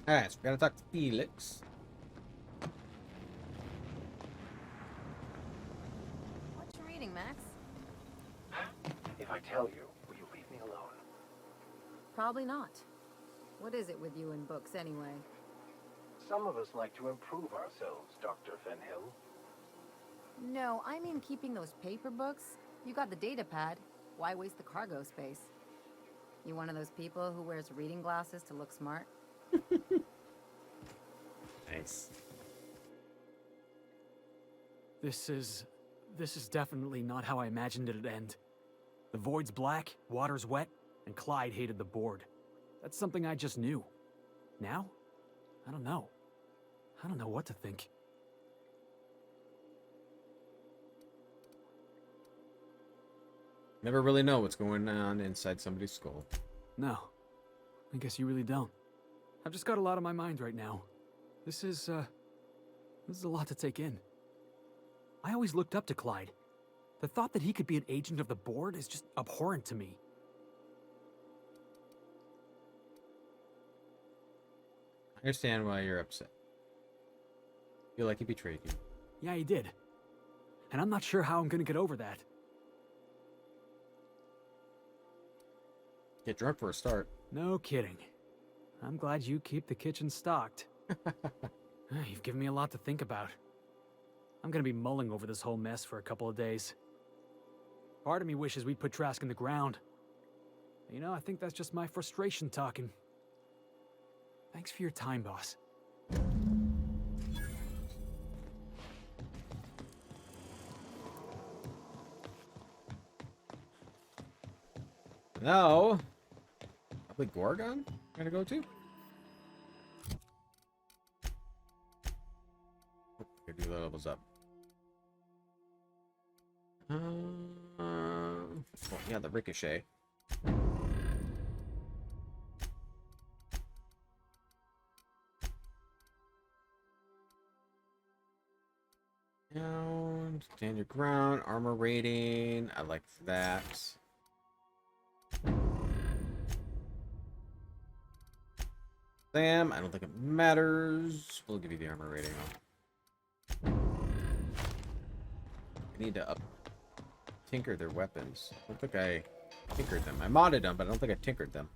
Alright, so we gotta talk to Felix. What you reading, Max? If I tell you, will you leave me alone? Probably not. What is it with you and books, anyway? Some of us like to improve ourselves, Dr. Fenhill. No, I mean keeping those paper books. You got the data pad. Why waste the cargo space? You one of those people who wears reading glasses to look smart? Nice. This is definitely not how I imagined it'd end. The void's black, water's wet, and Clyde hated the board. That's something I just knew. Now? I don't know. I don't know what to think. Never really know what's going on inside somebody's skull. No. I guess you really don't. I've just got a lot on my mind right now. This is a lot to take in. I always looked up to Clyde. The thought that he could be an agent of the board is just abhorrent to me. I understand why you're upset. Feel like he betrayed you. Yeah, he did. And I'm not sure how I'm gonna get over that. Get drunk for a start. No kidding. I'm glad you keep the kitchen stocked. You've given me a lot to think about. I'm gonna be mulling over this whole mess for a couple of days. Part of me wishes we'd put Trask in the ground. You know, I think that's just my frustration talking. Thanks for your time, boss. Now, probably Gorgon I'm gonna go to. Oh, could do the levels up. Well, yeah, the ricochet. Down, stand your ground, armor rating. I like that. Sam, I don't think it matters. We'll give you the armor rating. I need to tinker their weapons. I don't think I tinkered them. I modded them, but I don't think I tinkered them.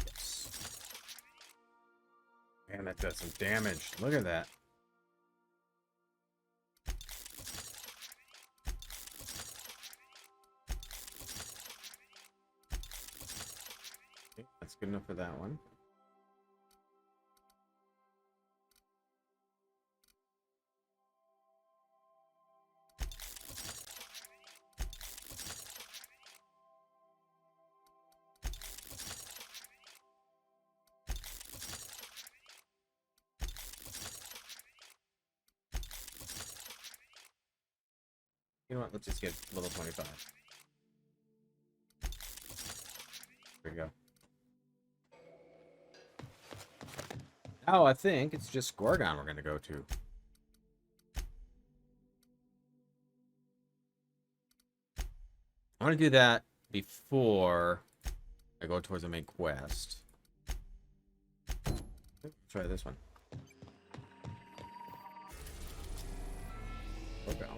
Yes. Man, that does some damage. Look at that. Okay, that's good enough for that one. You know what? Let's just get level 25. There we go. Now I think it's just Gorgon we're going to go to. I want to do that before I go towards the main quest. Try this one. Gorgon.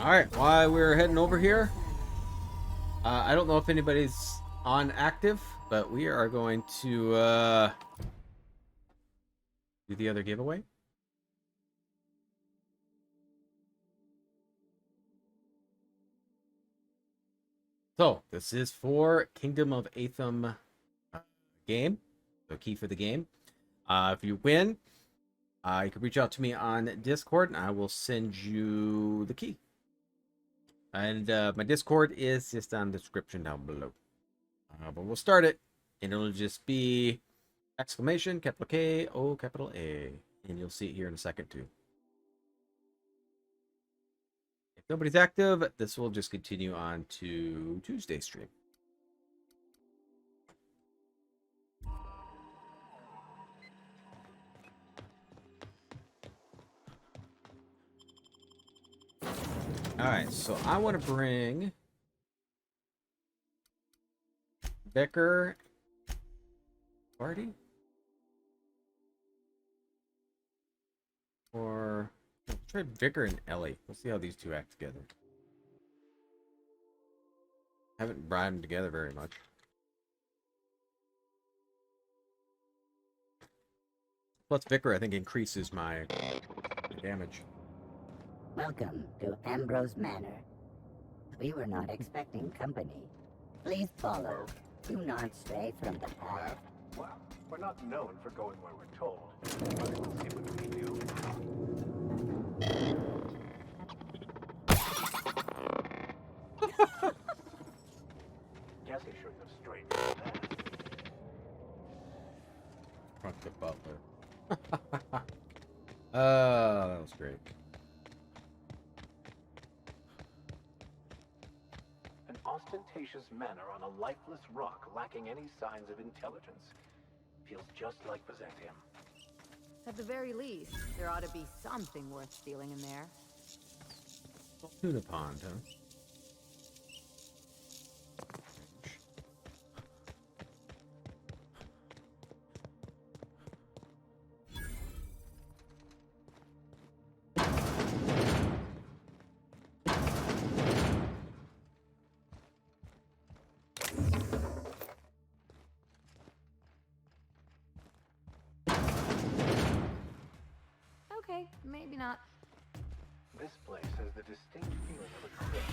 Alright, while we're heading over here, I don't know if anybody's on active, but we are going to do the other giveaway. So, this is for Kingdom of Aetham game, the key for the game. If you win, you can reach out to me on Discord, and I will send you the key. And my Discord is just on the description down below. But we'll start it, and it'll just be exclamation, capital K, O, capital A. And you'll see it here in a second, too. If nobody's active, this will just continue on to Tuesday's stream. Alright, so I want to bring Becker party? Or let's try Vicar and Ellie. Let's see how these two act together. Haven't brought them together very much. Plus Vicar, I think, increases my damage. Welcome to Ambrose Manor. We were not expecting company. Please follow. Do not stray from the path. Well, we're not known for going where we're told. But we'll see what we do. Guess he shouldn't have strayed from that. Front the butler. That was great. An ostentatious manor on a lifeless rock lacking any signs of intelligence. Feels just like Byzantium. At the very least, there ought to be something worth stealing in there. Tuna pond, huh? Okay, maybe not. This place has the distinct feeling of a crypt.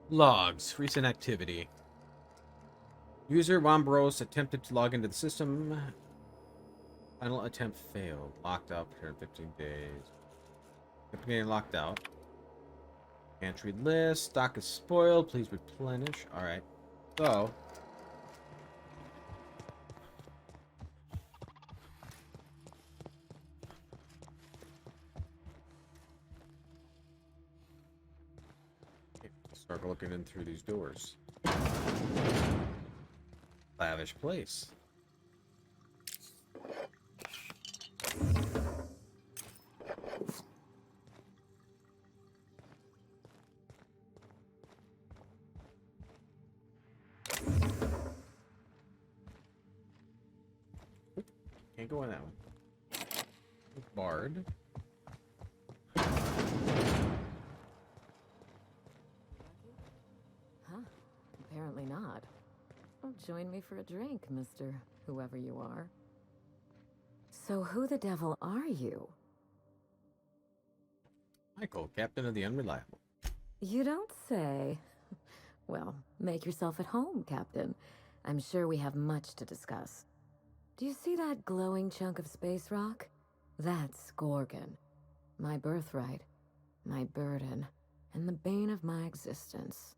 Logs. Recent activity. User Wambros attempted to log into the system. Final attempt failed. Locked up here in 15 days. Getting locked out. Pantry list. Stock is spoiled. Please replenish. Alright. So. Start looking in through these doors. Lavish place. Can't go in that one. Bard. Huh? Apparently not. Well, join me for a drink, Mr. Whoever you are. So who the devil are you? Michael, captain of the Unreliable. You don't say. Well, make yourself at home, Captain. I'm sure we have much to discuss. Do you see that glowing chunk of space rock? That's Gorgon. My birthright, my burden, and the bane of my existence.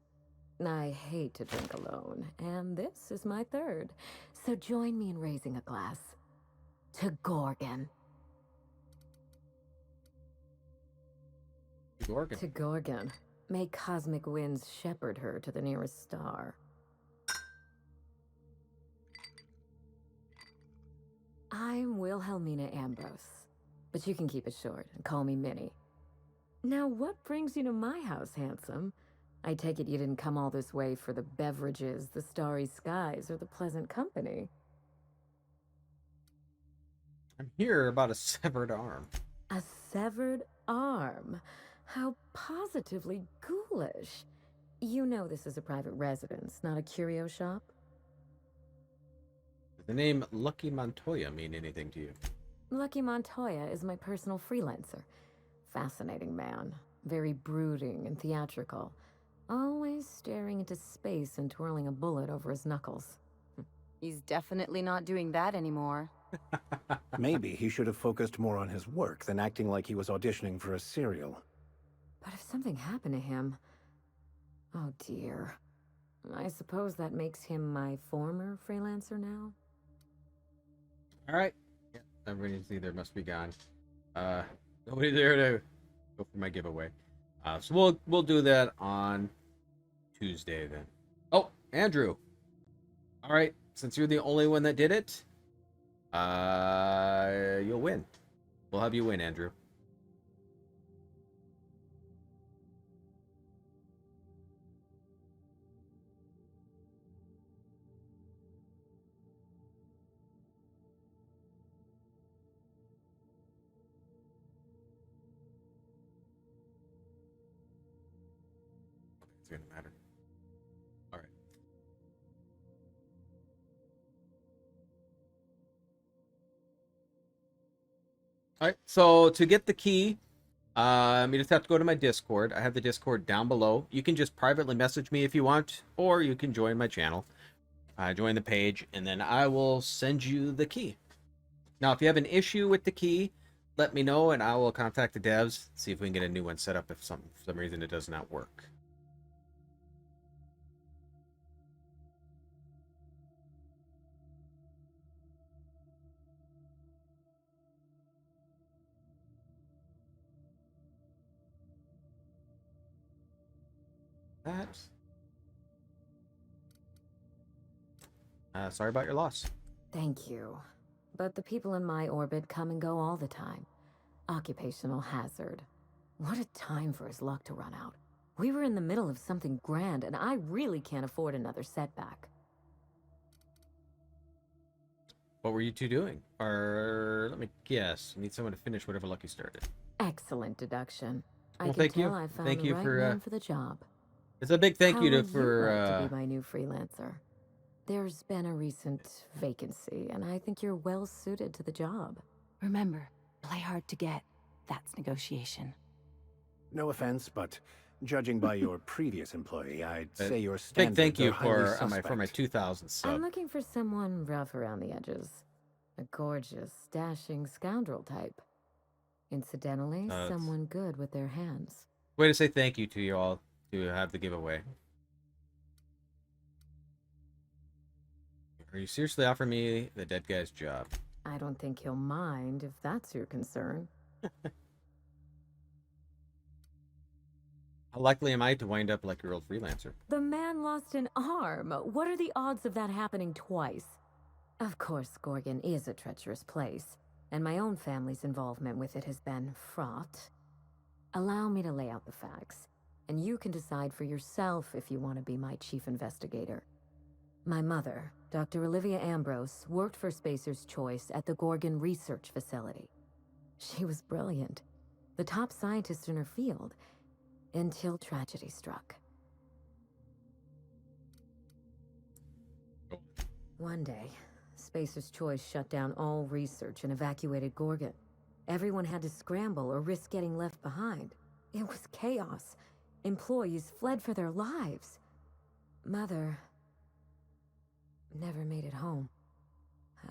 I hate to drink alone, and this is my third. So join me in raising a glass. To Gorgon. Gorgon. To Gorgon. May cosmic winds shepherd her to the nearest star. I'm Wilhelmina Ambrose, but you can keep it short and call me Minnie. Now, what brings you to my house, handsome? I take it you didn't come all this way for the beverages, the starry skies, or the pleasant company. I'm here about a severed arm. A severed arm? How positively ghoulish. You know this is a private residence, not a curio shop? Does the name Lucky Montoya mean anything to you? Lucky Montoya is my personal freelancer. Fascinating man. Very brooding and theatrical. Always staring into space and twirling a bullet over his knuckles. He's definitely not doing that anymore. Maybe he should have focused more on his work than acting like he was auditioning for a serial. But if something happened to him... Oh dear. I suppose that makes him my former freelancer now? Alright. Yeah, everybody's either must be gone. Nobody there to go for my giveaway. So we'll do that on Tuesday then. Oh, Andrew. All right, since you're the only one that did it, you'll win. We'll have you win, Andrew. It's gonna matter. All right. All right. So to get the key, you just have to go to my Discord. I have the Discord down below. You can just privately message me if you want, or you can join my channel. Join the page, and then I will send you the key. Now, if you have an issue with the key, let me know, and I will contact the devs, see if we can get a new one set up if for some reason it does not work. That. Sorry about your loss. Thank you. But the people in my orbit come and go all the time. Occupational hazard. What a time for his luck to run out. We were in the middle of something grand, and I really can't afford another setback. What were you two doing? Or let me guess. You need someone to finish whatever Lucky started. Excellent deduction. I Well, can thank you. tell I found Thank the you right for, man for the job. It's a big thank How you would for you like to be my new freelancer? There's been a recent vacancy, and I think you're well suited to the job. Remember, play hard to get. That's negotiation. No offense, but judging by your previous employee, I'd say your big standards thank you are highly for suspect. my 2000 sub. I'm looking for someone rough around the edges. A gorgeous, dashing scoundrel type. Incidentally, someone good with their hands. Way to say thank you to you all to have the giveaway. Are you seriously offering me the dead guy's job? I don't think he'll mind if that's your concern. How likely am I to wind up like your old freelancer? The man lost an arm. What are the odds of that happening twice? Of course, Gorgon is a treacherous place, and my own family's involvement with it has been fraught. Allow me to lay out the facts, and you can decide for yourself if you want to be my chief investigator. My mother, Dr. Olivia Ambrose, worked for Spacer's Choice at the Gorgon Research Facility. She was brilliant, the top scientist in her field, until tragedy struck. One day, Spacer's Choice shut down all research and evacuated Gorgon. Everyone had to scramble or risk getting left behind. It was chaos. Employees fled for their lives. Mother never made it home.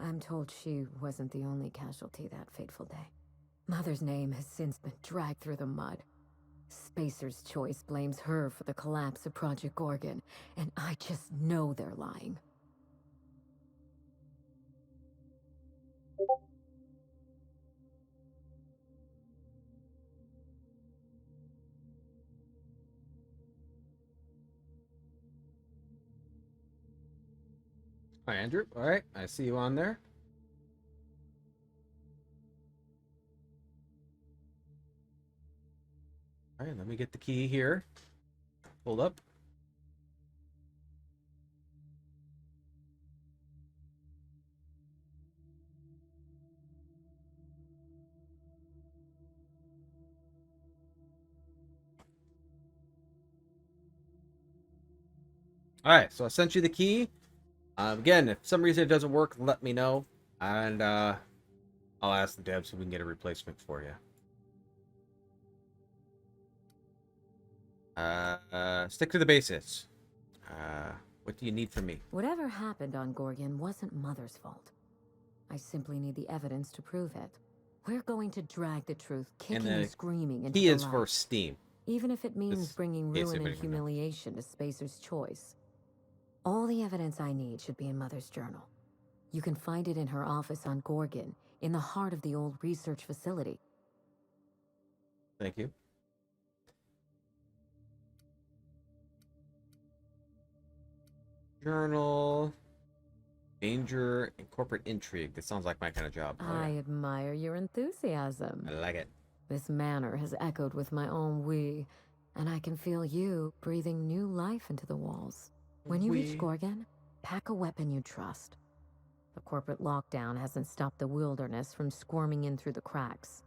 I'm told she wasn't the only casualty that fateful day. Mother's name has since been dragged through the mud. Spacer's Choice blames her for the collapse of Project Gorgon, and I just know they're lying. Hi, Andrew. All right, I see you on there. All right, let me get the key here. Hold up. All right, so I sent you the key. Again, if for some reason it doesn't work, let me know, and I'll ask the devs if we can get a replacement for you. Stick to the basics. What do you need from me? Whatever happened on Gorgon wasn't Mother's fault. I simply need the evidence to prove it. We're going to drag the truth, kicking and screaming into He the is light. for Steam. Even if it means bringing in case ruin and anybody wanna know. humiliation to Spacer's Choice. All the evidence I need should be in Mother's journal. You can find it in her office on Gorgon, in the heart of the old research facility. Thank you. Journal. Danger and corporate intrigue. This sounds like my kind of job. Oh, I yeah. admire your enthusiasm. I like it. This manor has echoed with my own we, and I can feel you breathing new life into the walls. When you reach We. Gorgon, pack a weapon you trust. The corporate lockdown hasn't stopped the wilderness from squirming in through the cracks.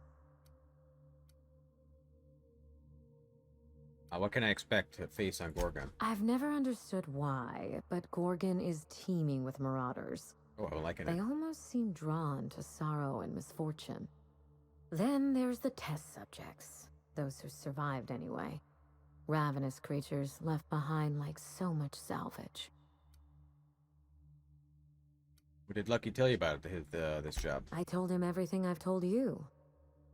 What can I expect to face on Gorgon? I've never understood why, but Gorgon is teeming with marauders. Oh, I'm liking They it. almost seem drawn to sorrow and misfortune. Then there's the test subjects, those who survived anyway. Ravenous creatures left behind like so much salvage. What did Lucky tell you about this job? I told him everything I've told you.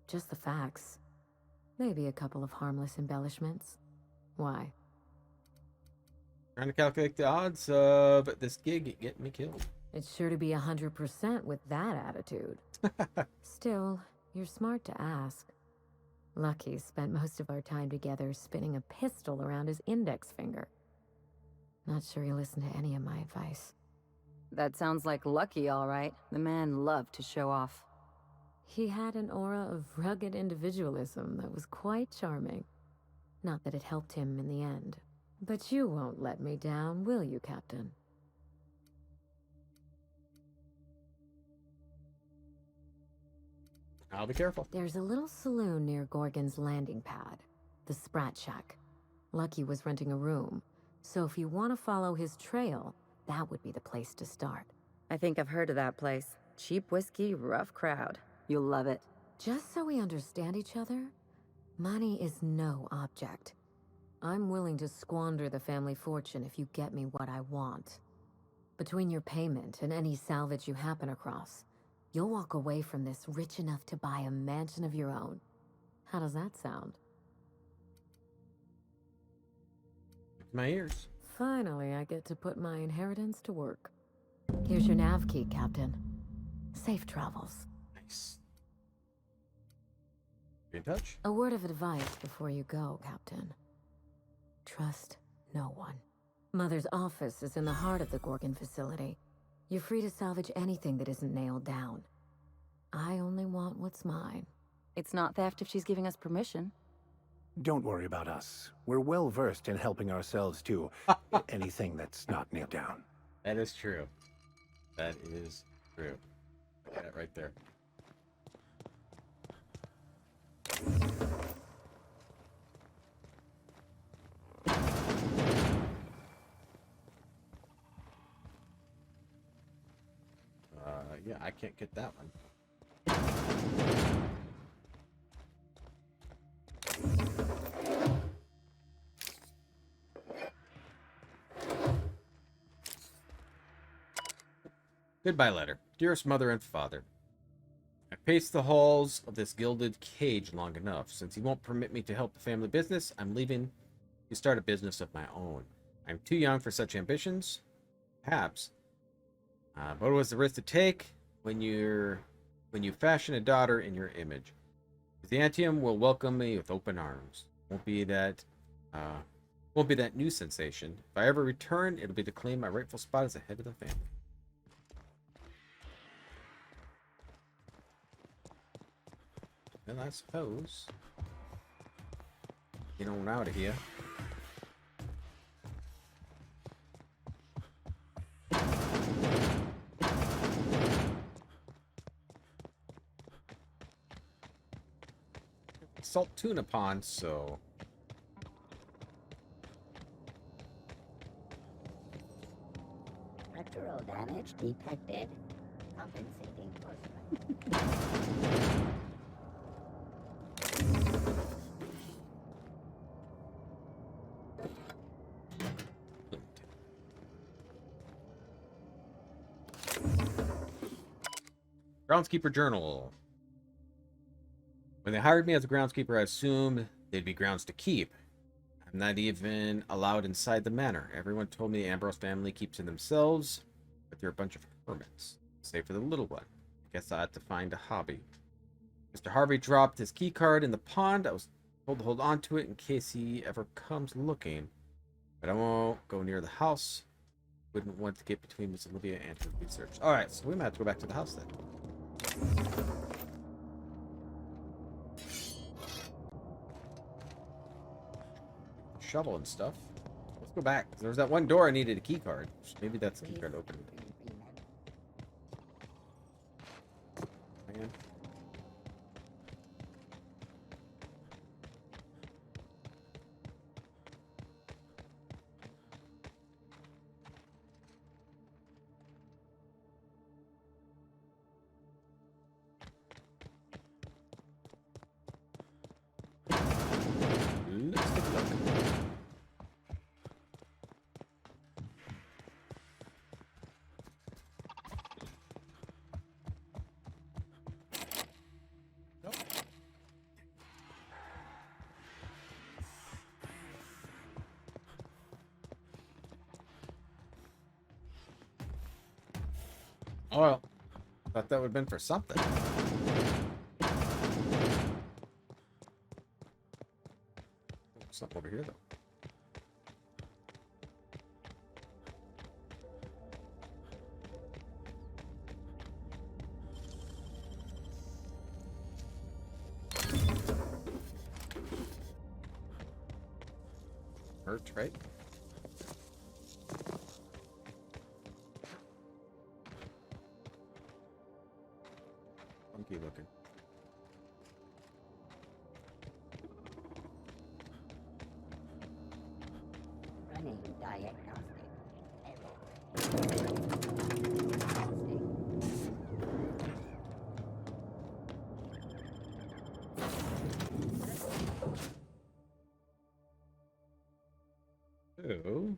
Just the facts. Maybe a couple of harmless embellishments. Why? Trying to calculate the odds of this gig getting me killed. It's sure to be 100% with that attitude. Still, you're smart to ask. Lucky spent most of our time together spinning a pistol around his index finger. Not sure he listened to any of my advice. That sounds like Lucky, all right. The man loved to show off. He had an aura of rugged individualism that was quite charming. Not that it helped him in the end. But you won't let me down, will you, Captain? I'll be careful. There's a little saloon near Gorgon's landing pad, the Sprat Shack. Lucky was renting a room, so if you want to follow his trail, that would be the place to start. I think I've heard of that place. Cheap whiskey, rough crowd. You'll love it. Just so we understand each other, money is no object. I'm willing to squander the family fortune if you get me what I want. Between your payment and any salvage you happen across, you'll walk away from this rich enough to buy a mansion of your own. How does that sound? My ears. Finally, I get to put my inheritance to work. Here's your nav key, Captain. Safe travels. Nice. Be in touch. A word of advice before you go, Captain. Trust no one. Mother's office is in the heart of the Gorgon facility. You're free to salvage anything that isn't nailed down. I only want what's mine. It's not theft if she's giving us permission. Don't worry about us. We're well versed in helping ourselves to anything that's not nailed down. That is true. That is true. Look at that right there. Yeah, I can't get that one. Goodbye letter. Dearest mother and father, I paced the halls of this gilded cage long enough. Since he won't permit me to help the family business, I'm leaving to start a business of my own. I'm too young for such ambitions, perhaps. But what was the risk to take when you fashion a daughter in your image? Byzantium will welcome me with open arms. Won't be that new sensation. If I ever return, it'll be to claim my rightful spot as the head of the family. Well, I suppose. Get on out of here. Salt tuna pond, so Structural damage detected. Compensating for groundskeeper journal. When they hired me as a groundskeeper, I assumed they'd be grounds to keep. I'm not even allowed inside the manor. Everyone told me the Ambrose family keeps to themselves, but they're a bunch of hermits, save for the little one. I guess I had to find a hobby. Mr. Harvey dropped his key card in the pond. I was told to hold on to it in case he ever comes looking, but I won't go near the house. wouldn't want to get between Miss Olivia and her research. Alright, so we might have to go back to the house then. Shovel and stuff. Let's go back. There was that one door I needed a key card. Maybe that's the key card open. Hang on. Let's take a look. Nope. Oh well. Thought that would have been for something. Something over here though. Hurt, right? Funky looking. Running diagnostic. Oh.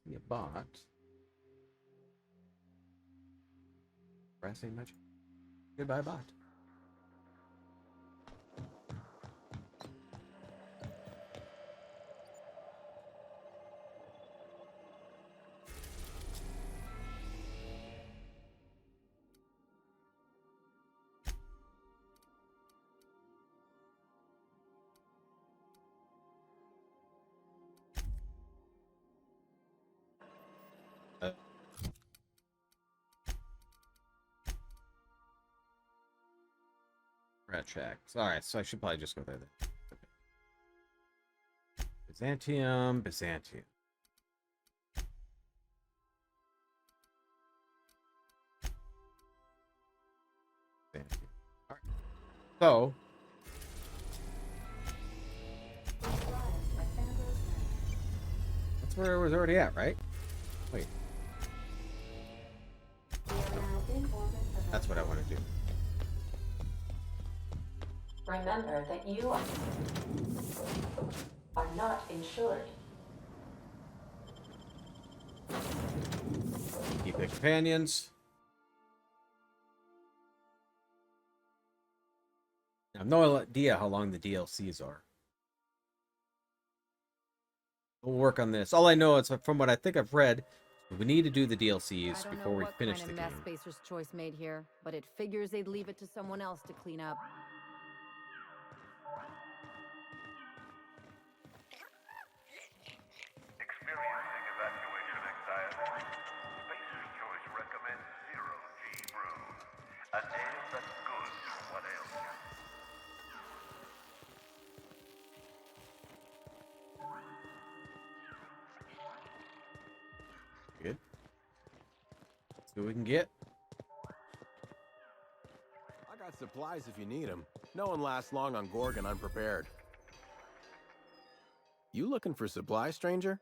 See a bot. Pressing much. Goodbye, bot. Rat tracks. Alright, so I should probably just go there then. Okay. Byzantium, Byzantium. Byzantium. Alright. So. That's where it was already at, right? Wait. That's what I want to do. Remember that you are not insured. Keep the companions. I have no idea how long the DLCs are. We'll work on this. All I know is from what I think I've read, we need to do the DLCs before we finish the game. I don't know what kind of mess Spacer's Choice made here, but it figures they'd leave it to someone else to clean up. Experiencing evacuation anxiety? Spacer's Choice recommends Zero G Brew. A ale that's good for what ails you. Good. Let's see what we can get. I got supplies if you need them. No one lasts long on Gorgon unprepared. You looking for supplies, stranger?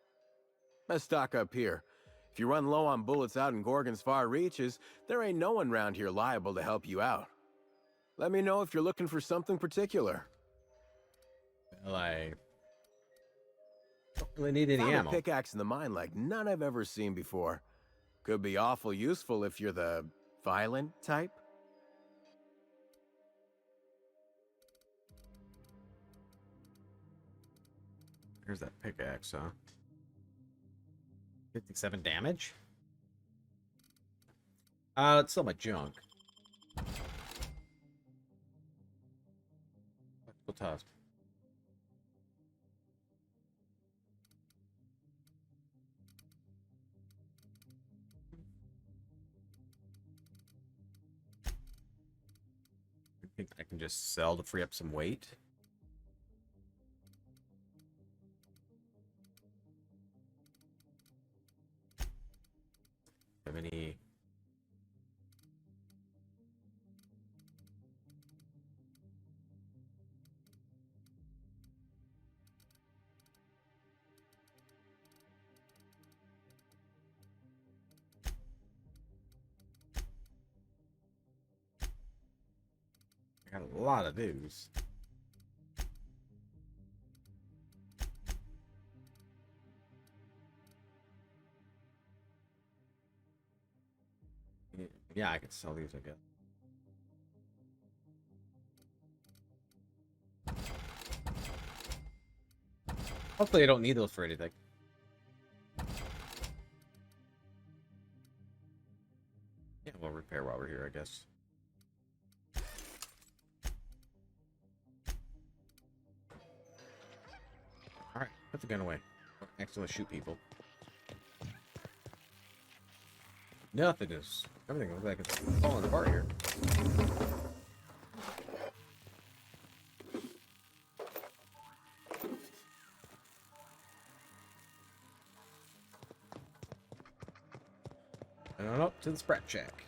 Let's stock up here. If you run low on bullets out in Gorgon's far reaches, there ain't no one round here liable to help you out. Let me know if you're looking for something particular. Well, I don't really need any Found ammo. a pickaxe in the mine like none I've ever seen before. Could be awful useful if you're the violent type. Here's that pickaxe, huh? 57 damage? Let's sell my junk. Tactical tusk. think I can just sell to free up some weight. Have any? I got a lot of dues. Yeah, I could sell these, I guess. Hopefully I don't need those for anything. Yeah, we'll repair while we're here, I guess. Alright, put the gun away. Actually, shoot people. Nothing is... Everything looks like it's falling apart here. And on up to the Sprat Shack.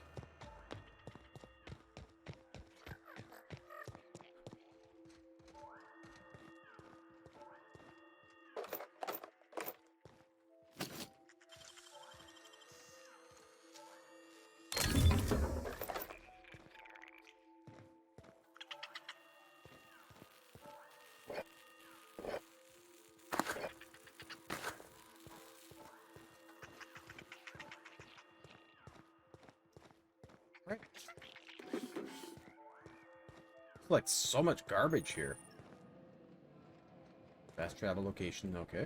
Right. Like so much garbage here. Fast travel location, okay.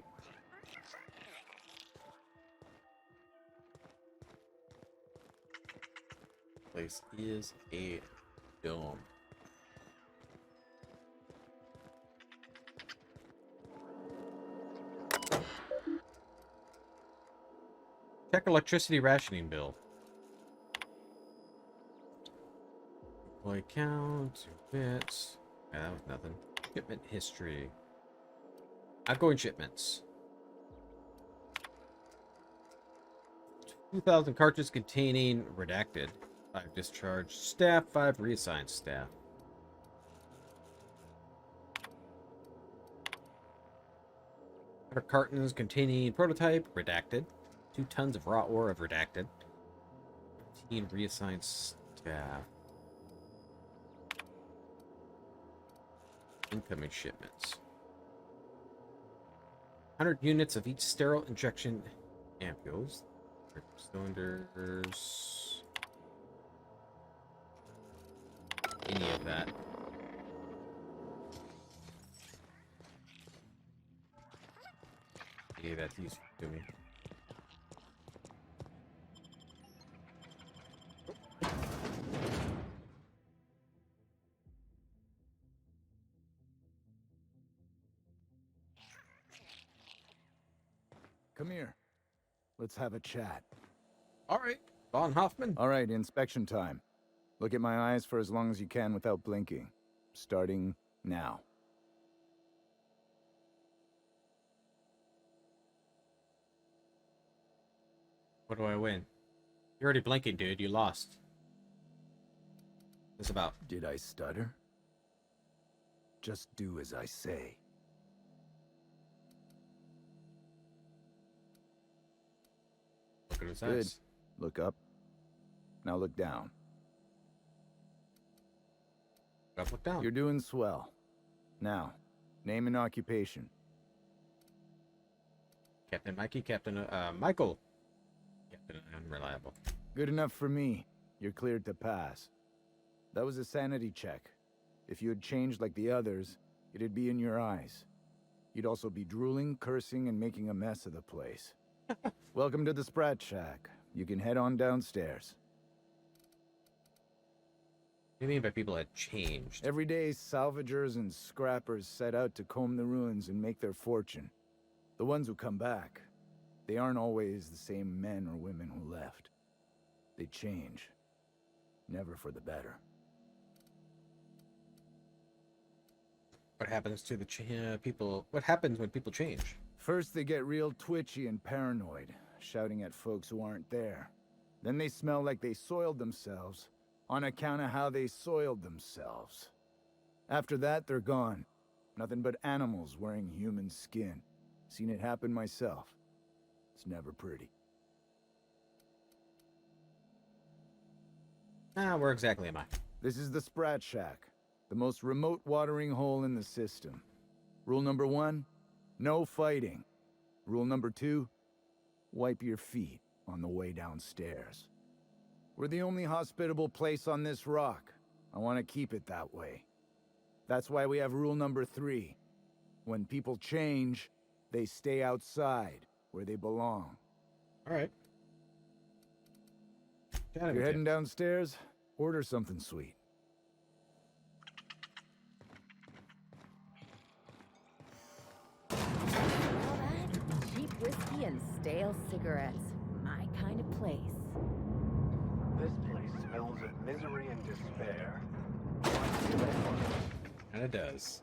Place is a dome. Check electricity rationing bill. Employee count, 2 bits. Yeah, that was nothing. Shipment history. Outgoing shipments. 2,000 cartridges containing redacted. 5 discharged staff, 5 reassigned staff. Cartons containing prototype, redacted. 2 tons of raw ore of redacted. 15 reassigned staff. Incoming shipments. 100 units of each sterile injection ampules. Cylinders. Any of that. Yeah, that's useful to me. Come here. Let's have a chat. All right, Von Hoffman. All right, inspection time. Look at my eyes for as long as you can without blinking. Starting now. What do I win? You're already blinking, dude. You lost. What's about? Did I stutter? Just do as I say. Look at his Good. eyes. Look up. Now look down. Look down. You're doing swell. Now, name and occupation. Captain Mikey, Captain Michael. Captain Unreliable. Good enough for me. You're cleared to pass. That was a sanity check. If you had changed like the others, it'd be in your eyes. You'd also be drooling, cursing, and making a mess of the place. Welcome to the Sprat Shack. You can head on downstairs. What do you mean by people had changed? Every day, salvagers and scrappers set out to comb the ruins and make their fortune. The ones who come back, they aren't always the same men or women who left. They change. Never for the better. What happens to the people? What happens when people change? First, they get real twitchy and paranoid, shouting at folks who aren't there. Then they smell like they soiled themselves, on account of how they soiled themselves. After that, they're gone. Nothing but animals wearing human skin. Seen it happen myself. It's never pretty. Where exactly am I? This is the Sprat Shack, the most remote watering hole in the system. Rule number 1, no fighting. Rule number 2, wipe your feet on the way downstairs. We're the only hospitable place on this rock. I want to keep it that way. That's why we have rule number 3. When people change, they stay outside, where they belong. All right. If you're heading downstairs, order something sweet. All that? Cheap whiskey and stale cigarettes. My kind of place. This place smells of misery and despair. And it does.